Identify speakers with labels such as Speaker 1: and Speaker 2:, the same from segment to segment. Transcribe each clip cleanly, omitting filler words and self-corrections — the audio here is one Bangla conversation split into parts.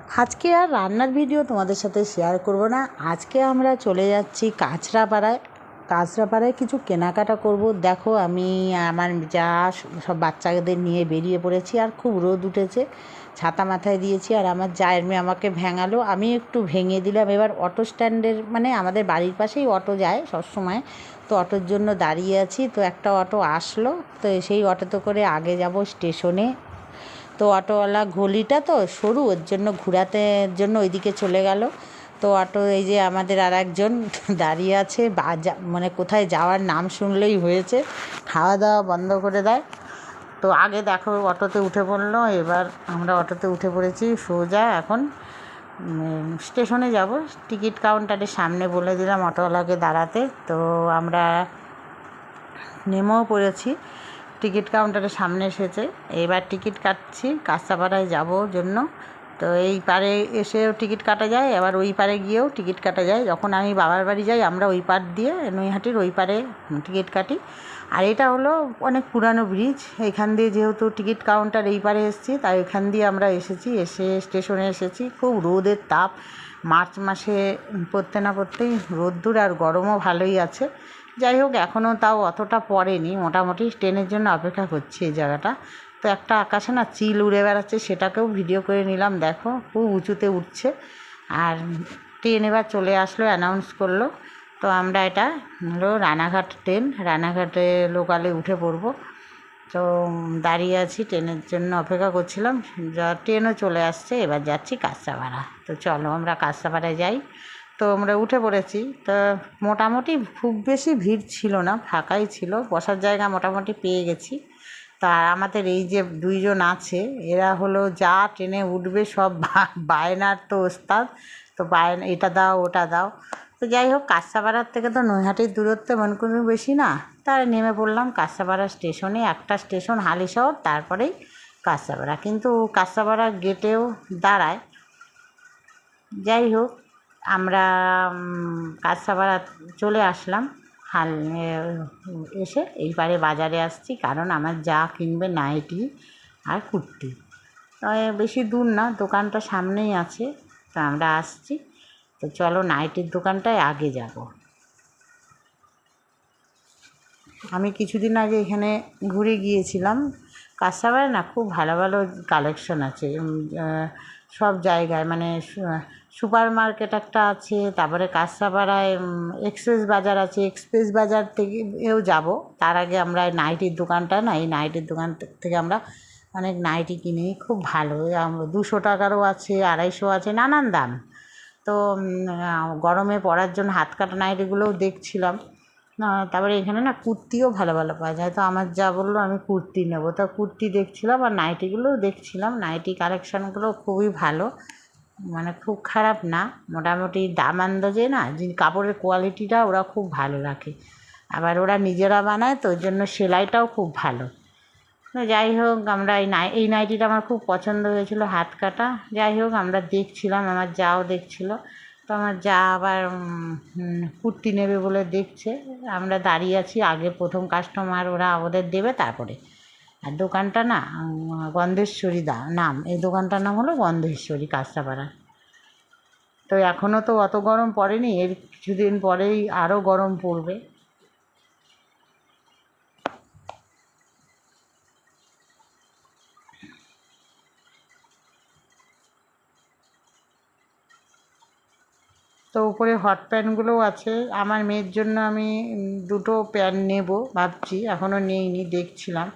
Speaker 1: আজকে আর রান্নার ভিডিও তোমাদের সাথে শেয়ার করব না। আজকে আমরা চলে যাচ্ছি কাঁচরাপাড়ায় কিছু কেনাকাটা করব। দেখো আমি আমার যা সব বাচ্চাদের নিয়ে বেরিয়ে পড়েছি, আর খুব রোদ উঠেছে, ছাতা মাথায় দিয়েছি। আর আমার জায়ের মেয়ে আমাকে ভেঙালো, আমি একটু ভেঙে দিলাম। এবার অটো স্ট্যান্ডের মানে আমাদের বাড়ির পাশেই অটো যায় সবসময়, তো অটোর জন্য দাঁড়িয়ে আছি। তো একটা অটো আসলো, তো সেই অটোতে করে আগে যাব স্টেশনে। তো অটোওয়ালা গলিটা তো সরু, ওর জন্য ঘোরাতে জন্য ওইদিকে চলে গেল। তো অটো এই যে আমাদের আর একজন দাঁড়িয়ে আছে, মানে কোথায় যাওয়ার নাম শুনলেই হয়েছে খাওয়া দাওয়া বন্ধ করে দেয়। তো আগে দেখো অটোতে উঠে পড়লো, এবার আমরা অটোতে উঠে পড়েছি। সোজা এখন স্টেশনে যাব। টিকিট কাউন্টারের সামনে বলে দিলাম অটোওয়ালাকে দাঁড়াতে। তো আমরা নেমেও পড়েছি, টিকিট কাউন্টারের সামনে এসেছে। এবার টিকিট কাটছি, কাঁচরাপাড়ায় যাব জন্য। তো এই পারে এসেও টিকিট কাটা যায়, আবার ওই পারে গিয়েও টিকিট কাটা যায়। যখন আমি বাবার বাড়ি যাই আমরা ওই পার দিয়ে নৈহাটির ওই পারে টিকিট কাটি। আর এটা হলো অনেক পুরানো ব্রিজ, এইখান দিয়ে যেহেতু টিকিট কাউন্টার এই পারে এসেছি, তাই এখান দিয়ে আমরা এসেছি। এসে স্টেশনে এসেছি, খুব রোদের তাপ, মার্চ মাসে পড়তে না পড়তেই রোদ্দুর, আর গরমও ভালোই আছে। যাই হোক, এখনও তাও অতটা পড়েনি, মোটামুটি ট্রেনের জন্য অপেক্ষা করছি এই জায়গাটা। তো একটা আকাশে না চিল উড়ে বেড়াচ্ছে, সেটাকেও ভিডিও করে নিলাম। দেখো খুব উঁচুতে উঠছে। আর ট্রেন এবার চলে আসলো, অ্যানাউন্স করলো। তো আমরা এটা হলো রানাঘাট ট্রেন, রানাঘাটে লোকালে উঠে পড়বো। তো দাঁড়িয়ে আছি, ট্রেনের জন্য অপেক্ষা করছিলাম। ট্রেনও চলে আসছে, এবার যাচ্ছি কাঁচরাপাড়া। তো চলো আমরা কাঁচরাপাড়ায় যাই। তো আমরা উঠে পড়েছি। তো মোটামুটি খুব বেশি ভিড় ছিল না, ফাঁকাই ছিল, বসার জায়গা মোটামুটি পেয়ে গেছি। তা আমাদের এই যে দুইজন আছে, এরা হলো যা ট্রেনে উঠবে সব বায়নার তো ওস্তাদ। তো বায়না, এটা দাও ওটা দাও। তো যাই হোক, কাঁচরাপাড়ার থেকে তো নৈহাটির দূরত্ব মনে কোনো বেশি না। তাই নেমে পড়লাম কাঁচরাপাড়া স্টেশনে। একটা স্টেশন হালিশহর, তারপরেই কাঁচরাপাড়া। কিন্তু কাঁচরাপাড়ার গেটেও দাঁড়ায়। যাই হোক, আমরা কাঁচরাপাড়া চলে আসলাম। এসে এইবারে বাজারে আসছি, কারণ আমার যা কিনবে নাইটি আর কুর্তি। বেশি দূর না, দোকানটা সামনেই আছে। তো আমরা আসছি। তো চলো নাইটির দোকানটায় আগে যাব। আমি কিছুদিন আগে এখানে ঘুরে গিয়েছিলাম। কাঁচরাপাড়ায় না খুব ভালো ভালো কালেকশন আছে, সব জায়গায়, মানে সুপার মার্কেট একটা আছে, তারপরে কাঁচরাপাড়ায় এক্সপ্রেস বাজার আছে। এক্সপ্রেস বাজার থেকেও যাব, তার আগে আমরা নাইটির দোকানটা না, এই নাইটির দোকান থেকে আমরা অনেক নাইটি কিনি, খুব ভালো। 200 টাকারও আছে, 250 আছে, নানান দাম। তো গরমে পরার জন্য হাত কাটা নাইটিগুলোও দেখছিলাম। না, তারপরে এখানে না কুর্তিও ভালো ভালো পাওয়া যায়। তো আমার যা বললো আমি কুর্তি নেবো, তা কুর্তি দেখছিলাম আর নাইটিগুলোও দেখছিলাম। নাইটি কালেকশানগুলো খুবই ভালো, মানে খুব খারাপ না, মোটামুটি দাম আন্দাজে না, যে কাপড়ের কোয়ালিটিটা ওরা খুব ভালো রাখে। আবার ওরা নিজেরা বানায়, তো ওই জন্য সেলাইটাও খুব ভালো। তো যাই হোক, আমরা এই নাইটিটা আমার খুব পছন্দ হয়েছিল, হাত কাটা। যাই হোক, আমরা দেখছিলাম, আমার যাও দেখছিল। তো আমার যা আবার কুর্তি নেবে বলে দেখছে। আমরা দাঁড়িয়ে আছি, আগে প্রথম কাস্টমার ওরা ওদের দেবে, তারপরে। আর দোকানটা না গন্ধেশ্বরী নাম, এই দোকানটার নাম হলো গন্ধেশ্বরী, কাঁচরাপাড়া। তো এখনও তো অত গরম পড়েনি, এর কিছুদিন পরেই আরও গরম পড়বে। তো উপরে হট প্যান্টগুলোও আছে। আমার মেয়ের জন্য আমি দুটো প্যান্ট নেব ভাবছি, এখনও নেইনি, দেখছিলাম।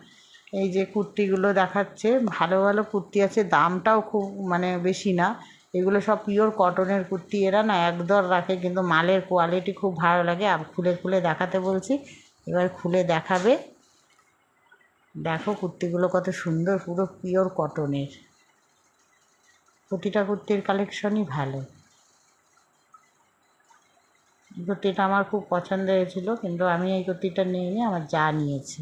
Speaker 1: এই যে কুর্তিগুলো দেখাচ্ছে, ভালো ভালো কুর্তি আছে, দামটাও খুব মানে বেশি না। এগুলো সব পিওর কটনের কুর্তি, এরা না একদর রাখে, কিন্তু মালের কোয়ালিটি খুব ভালো লাগে। আর খুলে খুলে দেখাতে বলছি, এবার খুলে দেখাবে। দেখো কুর্তিগুলো কত সুন্দর, পুরো পিওর কটনের। প্রতিটা কুর্তির কালেকশনই ভালো। কুর্তিটা আমার খুব পছন্দ হয়েছিল, কিন্তু আমি এই কুর্তিটা নিইনি, আমার যা নিয়েছে।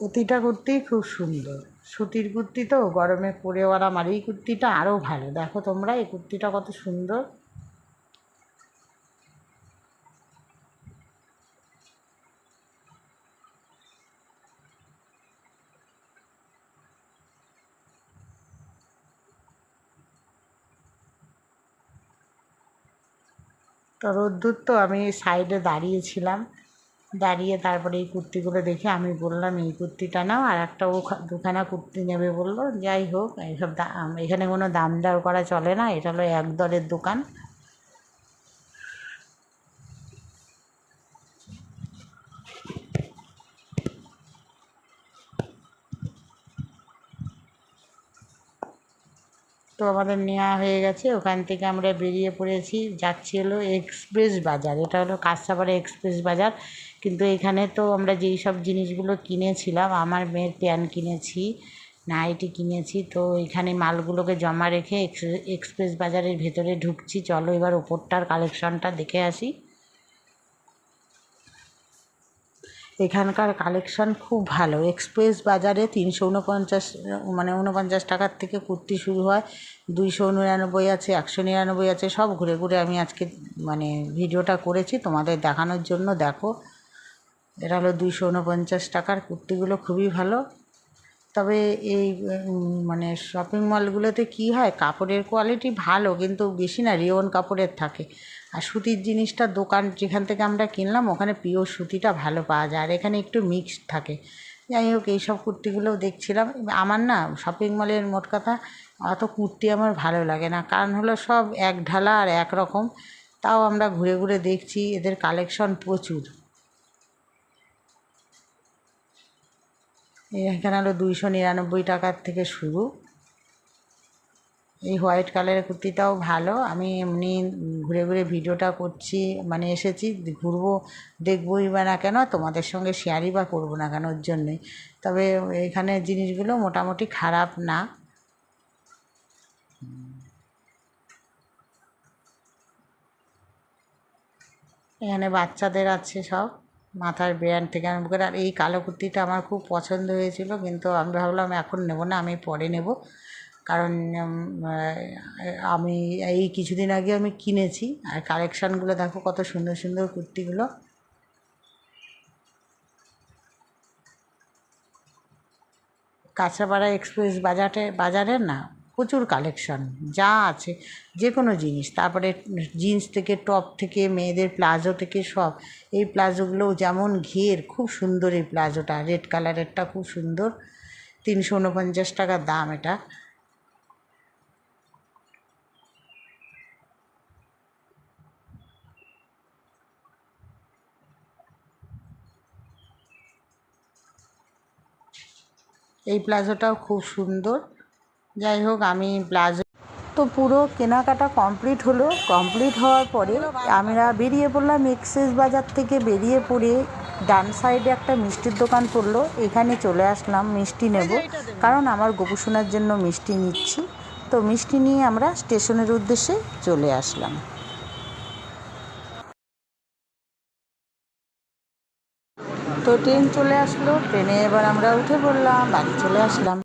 Speaker 1: প্রতিটা কুর্তি খুব সুন্দর, সুতির কুর্তি তো গরমে পরে আরাম। আর এই কুর্তিটা আরও ভালো, দেখো তোমরা এই কুর্তিটা কত সুন্দর। তো রোদ্দুর তো আমি সাইডে দাঁড়িয়েছিলাম, দাঁড়িয়ে তারপরে এই কুর্তিগুলো দেখে আমি বললাম এই কুর্তিটা নাও, আর একটা ও দুখানা কুর্তি নেবে বললো। যাই হোক, এইসব এখানে কোনো দাম দর করা চলে না, এটা হলো এক দরের দোকান। তো আমাদের নেওয়া হয়ে গেছে, ওখান থেকে আমরা বেরিয়ে পড়েছি, যাচ্ছি হলো এক্সপ্রেস বাজার। এটা হলো কাঁচরাপাড়া এক্সপ্রেস বাজার। কিন্তু এখানে তো আমরা যেই সব জিনিসগুলো কিনেছিলাম, আমার মেয়ের প্যান্ট কিনেছি, নাইটি কিনেছি, তো এখানে মালগুলোকে জমা রেখে এক্সপ্রেস বাজারের ভেতরে ঢুকছি। চলো এবার ওপরটার কালেকশনটা দেখে আসি। এখানকার কালেকশান খুব ভালো। এক্সপ্রেস বাজারে 349 মানে 49 টাকার থেকে কুর্তি শুরু হয়, 299 আছে, 199 আছে। সব ঘুরে ঘুরে আমি আজকে মানে ভিডিওটা করেছি তোমাদের দেখানোর জন্য। দেখো, এটা হলো 249 টাকার কুর্তিগুলো খুবই ভালো। তবে এই মানে শপিং মলগুলোতে কী হয়, কাপড়ের কোয়ালিটি ভালো কিন্তু বেশি না, রেয়ন কাপড়ের থাকে। আর সুতির জিনিসটা দোকান যেখান থেকে আমরা কিনলাম ওখানে পিওর সুতিটা ভালো পাওয়া যায়, আর এখানে একটু মিক্সড থাকে। যাই হোক, এইসব কুর্তিগুলোও দেখছিলাম। আমার না শপিং মলের মোট কথা অত কুর্তি আমার ভালো লাগে না, কারণ হলো সব এক ঢালা আর একরকম। তাও আমরা ঘুরে ঘুরে দেখছি, এদের কালেকশন প্রচুর। এখানে হলো 299 টাকার থেকে শুরু। এই হোয়াইট কালারের কুর্তিটাও ভালো। আমি এমনি ঘুরে ঘুরে ভিডিওটা করছি, মানে এসেছি ঘুরবো, দেখবোই বা না কেন, তোমাদের সঙ্গে শেয়ারই বা করবো না কেন, ওর জন্যই। তবে এখানে জিনিসগুলো মোটামুটি খারাপ না। এখানে বাচ্চাদের আছে সব, মাথার ব্র্যান্ড থেকে আরম্ভ করে। আর এই কালো কুর্তিটা আমার খুব পছন্দ হয়েছিল, কিন্তু আমি ভাবলাম এখন নেব না, আমি পরে নেব। কারণ আমি এই কিছুদিন আগে আমি কিনেছি। আর কালেকশানগুলো দেখো কত সুন্দর সুন্দর কুর্তিগুলো। কাঁচরাপাড়া এক্সপ্রেস বাজারে না প্রচুর কালেকশন, যা আছে যে কোনো জিনিস। তারপরে জিন্স থেকে, টপ থেকে, মেয়েদের প্লাজো থেকে সব। এই প্লাজোগুলোও যেমন ঘের, খুব সুন্দর এই প্লাজোটা, রেড কালারেরটা খুব সুন্দর। 349 টাকা দাম এটা। এই প্লাজোটাও খুব সুন্দর। যাই হোক, আমি প্লাজো তো পুরো কেনাকাটা কমপ্লিট হলো। কমপ্লিট হওয়ার পরে আমরা বেরিয়ে পড়লাম এক্সপ্রেস বাজার থেকে। বেরিয়ে পড়ে ডান সাইডে একটা মিষ্টির দোকান পড়লো, এখানে চলে আসলাম মিষ্টি নেব, কারণ আমার গোপুসোনার জন্য মিষ্টি নিচ্ছি। তো মিষ্টি নিয়ে আমরা স্টেশনের উদ্দেশ্যে চলে আসলাম। তো ট্রেন চলে আসলো, ট্রেনে এবার আমরা উঠে পড়লাম, বাড়ি চলে আসলাম।